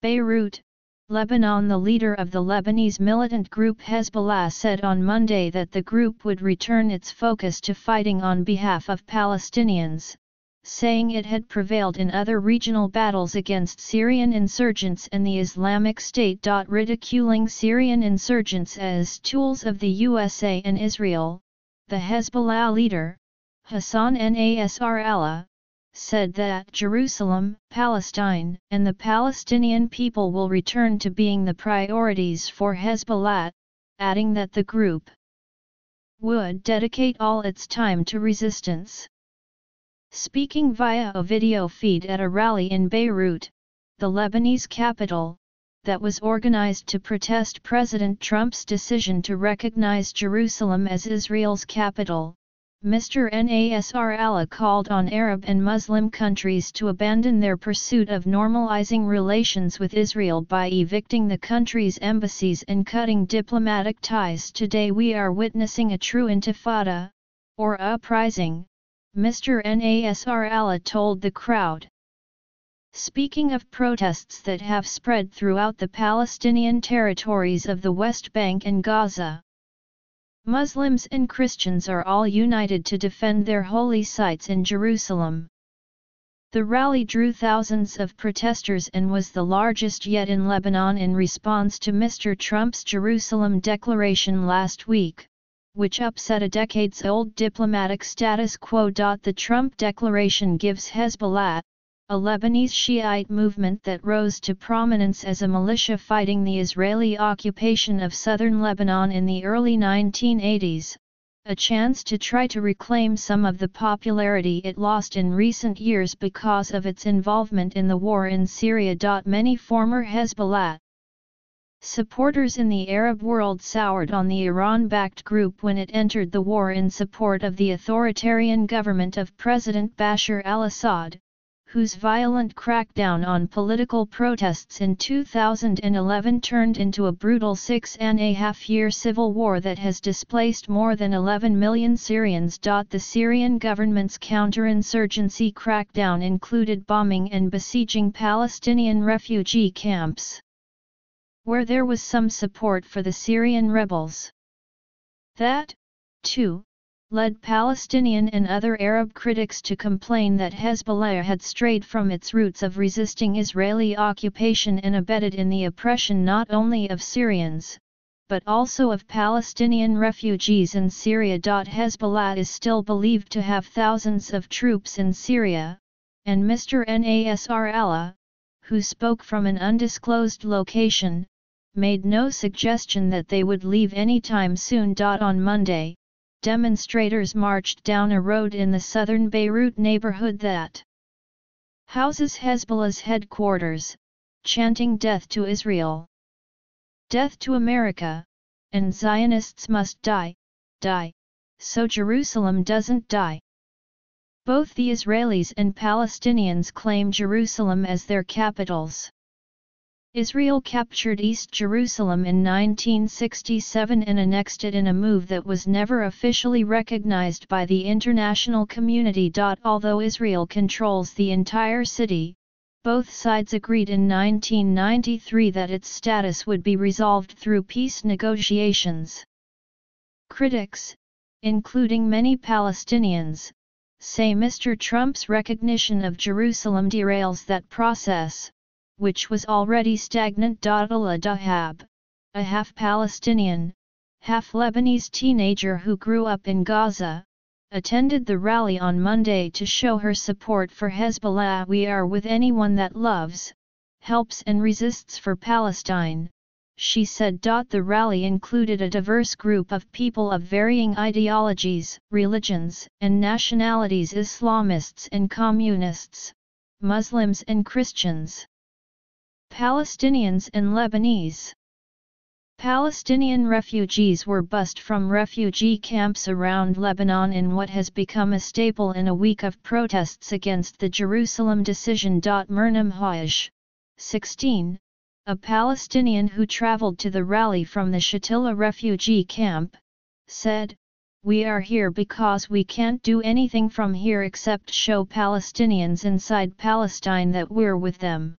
Beirut, Lebanon. The leader of the Lebanese militant group Hezbollah said on Monday that the group would return its focus to fighting on behalf of Palestinians, saying it had prevailed in other regional battles against Syrian insurgents and the Islamic State. Ridiculing Syrian insurgents as tools of the USA and Israel, the Hezbollah leader, Hassan Nasrallah, said that Jerusalem, Palestine, and the Palestinian people will return to being the priorities for Hezbollah, adding that the group would dedicate all its time to resistance. Speaking via a video feed at a rally in Beirut, the Lebanese capital, that was organized to protest President Trump's decision to recognize Jerusalem as Israel's capital, Mr. Nasrallah called on Arab and Muslim countries to abandon their pursuit of normalizing relations with Israel by evicting the country's embassies and cutting diplomatic ties. Today we are witnessing a true intifada, or uprising, Mr. Nasrallah told the crowd. Speaking of protests that have spread throughout the Palestinian territories of the West Bank and Gaza, Muslims and Christians are all united to defend their holy sites in Jerusalem. The rally drew thousands of protesters and was the largest yet in Lebanon in response to Mr. Trump's Jerusalem declaration last week, which upset a decades-old diplomatic status quo. The Trump declaration gives Hezbollah, a Lebanese Shiite movement that rose to prominence as a militia fighting the Israeli occupation of southern Lebanon in the early 1980s, a chance to try to reclaim some of the popularity it lost in recent years because of its involvement in the war in Syria. Many former Hezbollah supporters in the Arab world soured on the Iran-backed group when it entered the war in support of the authoritarian government of President Bashar al-Assad, whose violent crackdown on political protests in 2011 turned into a brutal 6.5-year civil war that has displaced more than 11 million Syrians. The Syrian government's counterinsurgency crackdown included bombing and besieging Palestinian refugee camps, where there was some support for the Syrian rebels. That, too, led Palestinian and other Arab critics to complain that Hezbollah had strayed from its roots of resisting Israeli occupation and abetted in the oppression not only of Syrians, but also of Palestinian refugees in Syria. Hezbollah is still believed to have thousands of troops in Syria, and Mr. Nasrallah, who spoke from an undisclosed location, made no suggestion that they would leave anytime soon. On Monday, demonstrators marched down a road in the southern Beirut neighborhood that houses Hezbollah's headquarters, chanting "Death to Israel! Death to America!" and "Zionists must die, die, so Jerusalem doesn't die." Both the Israelis and Palestinians claim Jerusalem as their capitals. Israel captured East Jerusalem in 1967 and annexed it in a move that was never officially recognized by the international community. Although Israel controls the entire city, both sides agreed in 1993 that its status would be resolved through peace negotiations. Critics, including many Palestinians, say Mr. Trump's recognition of Jerusalem derails that process, which was already stagnant. Ala Dahab, a half-Palestinian, half-Lebanese teenager who grew up in Gaza, attended the rally on Monday to show her support for Hezbollah. "We are with anyone that loves, helps and resists for Palestine," she said. The rally included a diverse group of people of varying ideologies, religions, and nationalities: Islamists and communists, Muslims and Christians, Palestinians and Lebanese. Palestinian refugees were bussed from refugee camps around Lebanon in what has become a staple in a week of protests against the Jerusalem decision. Mernam Haj, 16, a Palestinian who traveled to the rally from the Shatila refugee camp, said, "We are here because we can't do anything from here except show Palestinians inside Palestine that we're with them."